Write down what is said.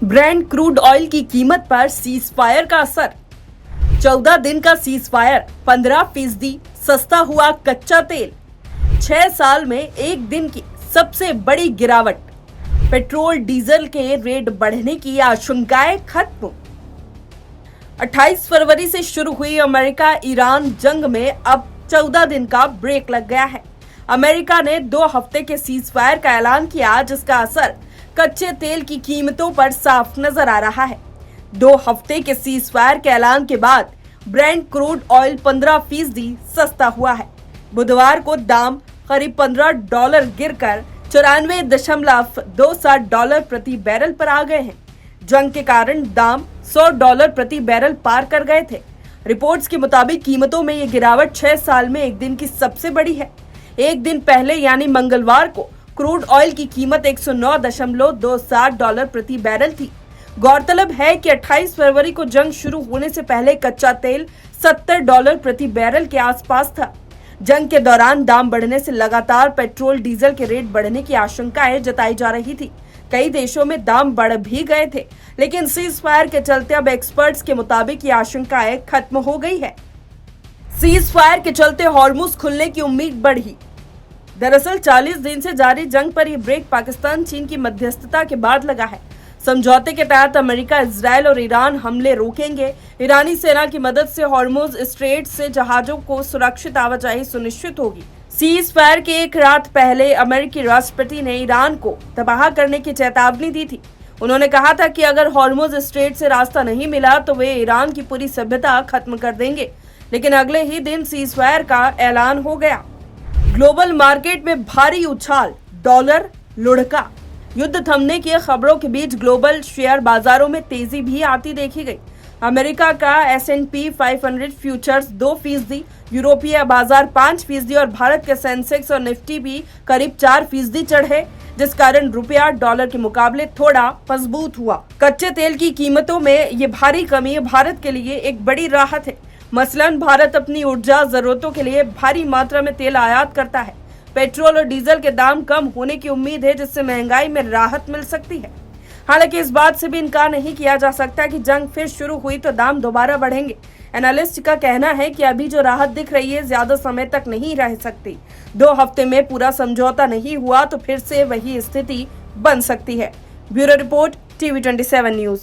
Brent crude oil की कीमत पर सीज फायर का असर। 14 दिन का सीज फायर, 15% सस्ता हुआ कच्चा तेल। 6 साल में एक दिन की सबसे बड़ी गिरावट। पेट्रोल डीजल के रेट बढ़ने की आशंकाएं खत्म। 28 फरवरी से शुरू हुई अमेरिका ईरान जंग में अब 14 दिन का ब्रेक लग गया है। अमेरिका ने 2 हफ्ते के सीज फायर का ऐलान किया, जिसका असर कच्चे तेल की कीमतों पर साफ नजर आ रहा है। 2 हफ्ते के सीज फायर के ऐलान के बाद ब्रेंट क्रूड ऑयल 15% सस्ता हुआ है। बुधवार को दाम करीब $15 गिरकर $94.27 प्रति बैरल पर आ गए हैं। जंग के कारण दाम $100 प्रति बैरल पार कर गए थे। रिपोर्ट्स के मुताबिक कीमतों में ये गिरावट 6 साल में एक दिन की सबसे बड़ी है। एक दिन पहले यानी मंगलवार को क्रूड ऑयल की कीमत $109.27 प्रति बैरल थी। गौरतलब है कि 28 फरवरी को जंग शुरू होने से पहले कच्चा तेल $70 प्रति बैरल के आसपास था। जंग के दौरान दाम बढ़ने से लगातार पेट्रोल डीजल के रेट बढ़ने की आशंकाएं जताई जा रही थी। कई देशों में दाम बढ़ भी गए थे, लेकिन सीज फायर के चलते अब एक्सपर्ट्स के मुताबिक ये आशंकाएं खत्म हो गई है। सीज फायर के चलते हॉर्मुज खुलने की उम्मीद बढ़ी। दरअसल 40 दिन से जारी जंग पर यह ब्रेक पाकिस्तान चीन की मध्यस्थता के बाद लगा है। समझौते के तहत अमेरिका, इजरायल और ईरान हमले रोकेंगे। ईरानी सेना की मदद से हॉर्मुज स्ट्रेट से जहाजों को सुरक्षित आवाजाही सुनिश्चित होगी। सीज फायर के एक रात पहले अमेरिकी राष्ट्रपति ने ईरान को तबाह करने की चेतावनी दी थी। उन्होंने कहा था कि अगर हॉर्मुज स्ट्रेट से रास्ता नहीं मिला तो वे ईरान की पूरी सभ्यता खत्म कर देंगे। लेकिन अगले ही दिन सीज फायर का ऐलान हो गया। ग्लोबल मार्केट में भारी उछाल, डॉलर लुढ़का। युद्ध थमने की खबरों के बीच ग्लोबल शेयर बाजारों में तेजी भी आती देखी गई। अमेरिका का S&P 500 फ्यूचर्स 2%, यूरोपीय बाजार 5% और भारत के सेंसेक्स और निफ्टी भी करीब 4% चढ़े, जिस कारण रुपया डॉलर के मुकाबले थोड़ा मजबूत हुआ। कच्चे तेल की कीमतों में ये भारी कमी भारत के लिए एक बड़ी राहत है। मसलन भारत अपनी ऊर्जा जरूरतों के लिए भारी मात्रा में तेल आयात करता है। पेट्रोल और डीजल के दाम कम होने की उम्मीद है, जिससे महंगाई में राहत मिल सकती है। हालांकि इस बात से भी इनकार नहीं किया जा सकता कि जंग फिर शुरू हुई तो दाम दोबारा बढ़ेंगे। एनालिस्ट का कहना है कि अभी जो राहत दिख रही है ज्यादा समय तक नहीं रह सकती। 2 हफ्ते में पूरा समझौता नहीं हुआ तो फिर से वही स्थिति बन सकती है। Bureau report, TV 27 news.